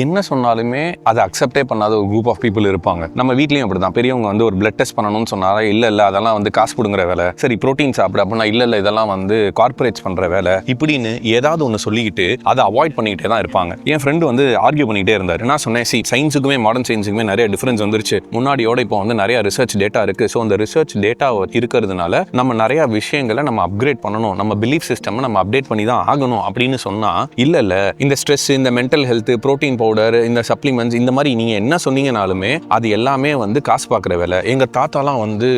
என்ன சொன்னாலுமே அதை அக்செப்டே பண்ணாத ஒரு குரூப் ஆஃப் பீப்புள் இருப்பாங்க. நம்ம வீட்லயும் அப்படிதான். பெரியவங்க வந்து ஒரு பிளட் டெஸ்ட் பண்ணணும்னு சொன்னாரா, இல்ல அதெல்லாம் வந்து காசு கொடுங்குற வேலை, சரி புரோட்டீன் சாப்பிடு அப்படின்னா இல்ல இதெல்லாம் வந்து கார்பரேட்ஸ் பண்ற வேலை இப்படின்னு ஏதாவது ஒன்று சொல்லிக்கிட்டு அதை அவாய்ட் பண்ணிக்கிட்டே தான் இருப்பாங்க. என் ஃப்ரெண்டு வந்து ஆர்கியூ பண்ணிக்கிட்டே இருந்தார். நான் சொன்னேன், சயின்ஸுக்குமே மாடர்ன் சயின்ஸுக்குமே நிறைய டிஃபரன்ஸ் வந்துருச்சு. முன்னாடியோட இப்போ வந்து நிறைய ரிசர்ச் டேட்டா இருக்கு. ஸோ அந்த ரிசர்ச் டேட்டா இருக்கிறதுனால நம்ம நிறைய விஷயங்களை நம்ம அப்கிரேட் பண்ணணும், நம்ம பிலீஃப் சிஸ்டம் நம்ம அப்டேட் பண்ணி தான் ஆகணும் அப்படின்னு சொன்னா இல்ல இந்த ஸ்ட்ரெஸ், இந்த மென்டல் ஹெல்த், புரோட்டீன் பவுடர், இந்த சப்ளிமெண்ட்ஸ், இந்த மாதிரி நீங்க என்ன சொன்னீங்கனாலுமே அது எல்லாமே வந்து காசு பார்க்குற வேலை. எங்க தாத்தாலாம் வந்து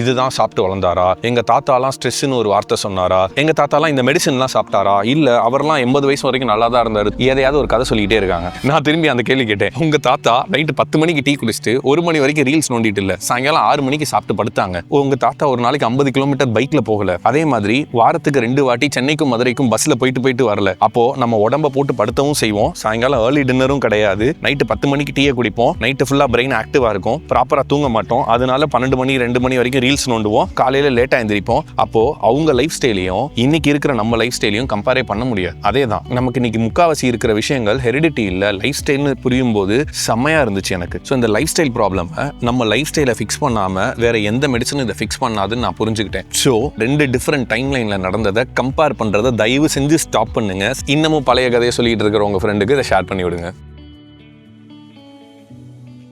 இதுதான் சாப்பிட்டு வளர்ந்தாரா, எங்க தாத்தாலாம் ஸ்ட்ரெஸ்ன்னு ஒரு வார்த்தை சொன்னாரா, எங்க தாத்தாலாம் இந்த மெடிசன்லாம் சாப்பிட்டாரா, இல்ல அவர்லாம் 80 வயசு வரைக்கும் நல்லா தான் இருந்தாரு, எதையாவது ஒரு கதை சொல்லிக்கிட்டே இருக்காங்க. நான் திரும்பி அந்த கேள்வி கேட்டேன், உங்க தாத்தா நைட்டு 10 மணிக்கு டீ குடிச்சிட்டு 1 மணி வரைக்கும் ரீல்ஸ் நோண்டிட்டு இல்ல, சாயங்காலம் 6 மணிக்கு சாப்பிட்டு படுத்தாங்க. உங்க தாத்தா ஒரு நாளைக்கு 50 கிலோமீட்டர் பைக்ல போகல, அதே மாதிரி வாரத்துக்கு 2 வாட்டி சென்னைக்கும் மதுரைக்கும் பஸ்ல போயிட்டு வரல. அப்போ நம்ம உடம்ப போட்டு படுத்தவும் செய்வோம், சாயங்காலம் ஏர்லி டின்னரும் கிடையாது, நைட்டு 10 மணிக்கு டீயை குடிப்போம், நைட்டு ஃபுல்லா பிரெயின் ஆக்டிவா இருக்கும், ப்ராப்பரா தூங்க மாட்டோம், அதனால 12 மணி 2 மணி வரைக்கும் ரீல்ஸ் நோண்டுவோம், காலையில லேட்டா எந்திரிப்போம். அப்போ அவங்க லைஃப் ஸ்டைலையும் இன்னைக்கு இருக்கிற நம்ம லைஃப் ஸ்டைலையும் கம்பேரே பண்ண முடியாது. அதே தான் நமக்கு இன்னைக்கு முக்காவாசி இருக்கிற விஷயங்கள் ஹெரிடிட்டி இல்ல, லைஃப் ஸ்டைல்னு புரியும் போது செம்மையா இருந்துச்சு எனக்கு. ஸோ இந்த லைஃப் ஸ்டைல் ப்ராப்ளம் நம்ம லைஃப் ஸ்டைலை ஃபிக்ஸ் பண்ணாம வேற எந்த மெடிசனும் இதை ஃபிக்ஸ் பண்ணாதுன்னு நான் புரிஞ்சுக்கிட்டேன். ஸோ 2 டிஃபரெண்ட் டைம் லைன்ல நடந்ததை கம்பேர் பண்றதை தயவு செஞ்சு ஸ்டாப் பண்ணுங்க. இன்னமும் பழைய கதையை சொல்லிட்டு இருக்கிற உங்க ஃப்ரெண்டுக்கு இதை ஷேர் பண்ணி விடுங்க.